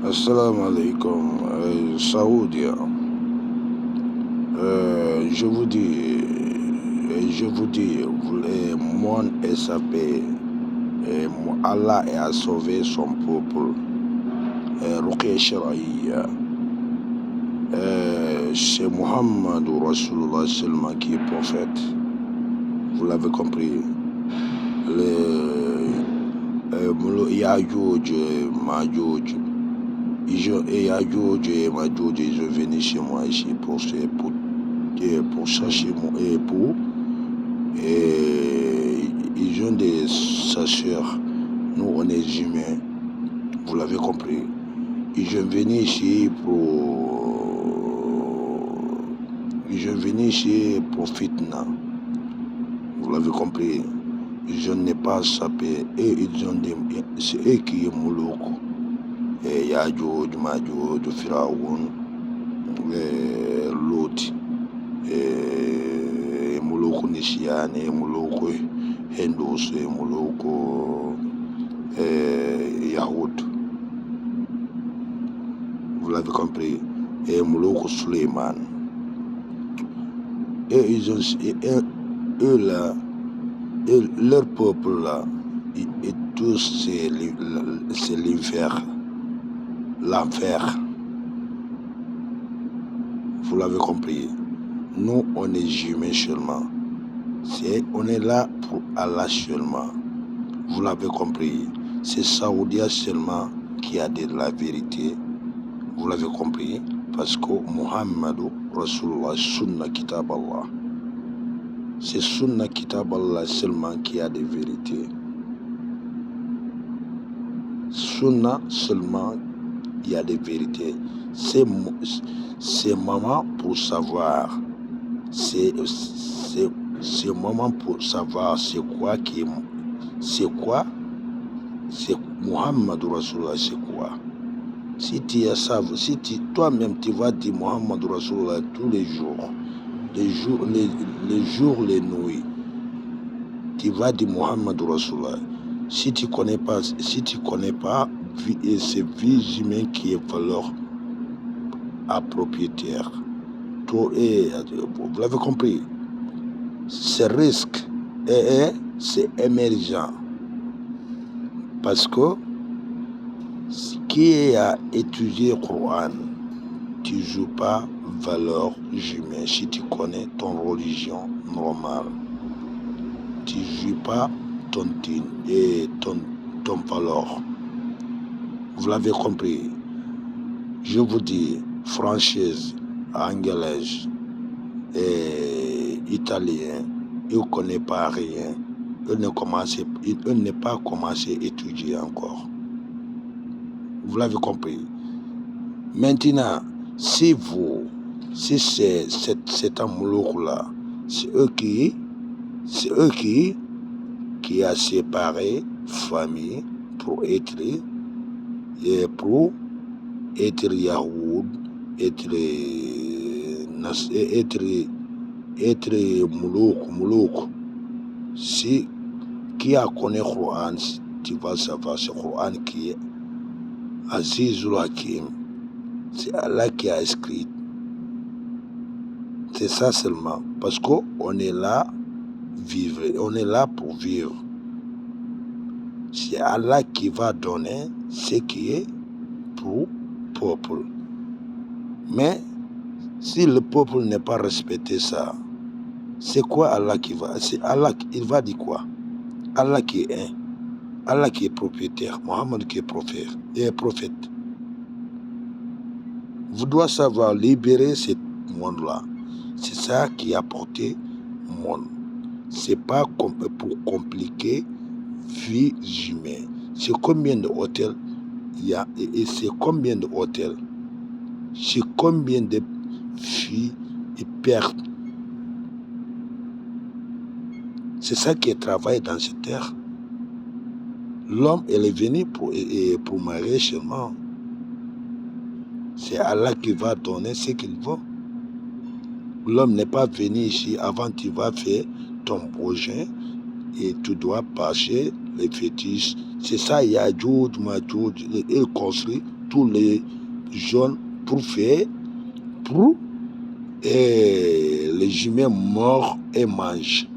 Assalamu alaikum, Saoudia. Je vous dis, mon SAP, Allah a sauvé son peuple. Ruqya Sharaïa. C'est Muhammad Rasulullah seulement qui est prophète. Vous l'avez compris. Yajuj et Majuj. Yajuj et Majuj, ils sont venus chez moi ici pour chercher mon époux. Et ils ont des chasseurs. Nous, on est humains. Vous l'avez compris. Ils sont venus ici pour fitna. Vous l'avez compris. Je n'ai pas sapé. Et c'est eux qui est Moulouk. Et Yajuj, Majuj, Firaoun, Lot. Et Moulouk Nishian, et Moulouk Hindous, et Moulouk Yahoud. Vous l'avez compris. Et Moulouk Suleiman. Et eux là, et leur peuple là, et tous c'est l'enfer. Vous l'avez compris. Nous, on est humains seulement. On est là pour Allah seulement. Vous l'avez compris. C'est Saoudia seulement qui a de la vérité. Vous l'avez compris. Parce que Muhammad Rasulullah, Sunna Kitab Allah. C'est Sunna Kitab Allah seulement qui a des vérités. Sunna seulement, il y a des vérités. C'est maman pour savoir. C'est maman pour savoir c'est quoi. C'est Muhammad Rasulullah, c'est quoi. Si tu savais, toi-même tu vas dire Muhammad Rasulullah tous les jours, les nuits, tu vas dire Muhammad Rasulullah. Si tu connais pas, c'est vie humaine qui est valeur à propriétaire. Vous l'avez compris. C'est risque et c'est émergent. Parce que qui a étudié le Coran, tu ne joues pas valeur humaine. Si tu connais ton religion normale, tu ne joues pas ton din et ton valeur. Vous l'avez compris. Je vous dis, française, anglaise et italien, ils ne connaissent pas rien. Ils n'ont pas commencé à étudier encore. Vous l'avez compris. Maintenant, si c'est cet amour-là, c'est eux qui a séparé famille pour être Yahoud, être Moulouk. Si qui a connu le Coran, tu vas savoir, c'est le Coran qui est Azizul Hakim. C'est Allah qui a écrit. C'est ça seulement. Parce qu'on est là pour vivre. C'est Allah qui va donner ce qui est pour le peuple. Mais si le peuple n'est pas respecté ça, c'est quoi Allah qui va? C'est Allah, il va dire quoi? Allah qui est un. Allah qui est propriétaire. Mohammed qui est prophète. Vous devez savoir libérer ce monde-là. C'est ça qui a porté le monde. C'est pas pour compliquer vie humaine. C'est combien de hôtels il y a et c'est combien de hôtels. C'est combien de filles et perdent. C'est ça qui est travaillé dans cette terre. L'homme, elle est venu pour marier seulement. C'est Allah qui va donner ce qu'il veut. L'homme n'est pas venu ici avant tu vas faire ton projet et tu dois passer les fétiches C'est ça, Yadjoud, Madjoud. Il construit tous les jeunes pour faire, pour les humains morts et mangent.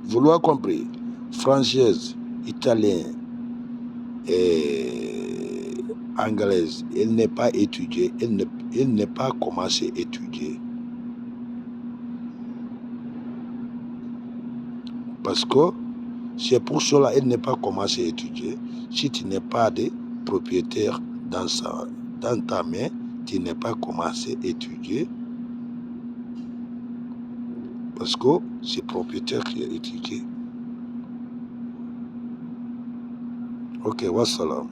Vous l'avez compris. Française, italienne et anglaise, elle n'est pas étudiée, elle n'est pas commencé à étudier. Parce que c'est pour cela qu'elle n'est pas commencé à étudier. Si tu n'es pas de propriétaire dans ta main, tu n'es pas commencé à étudier. Parce que c'est propriétaire qui a étudié. Ok, wassalam.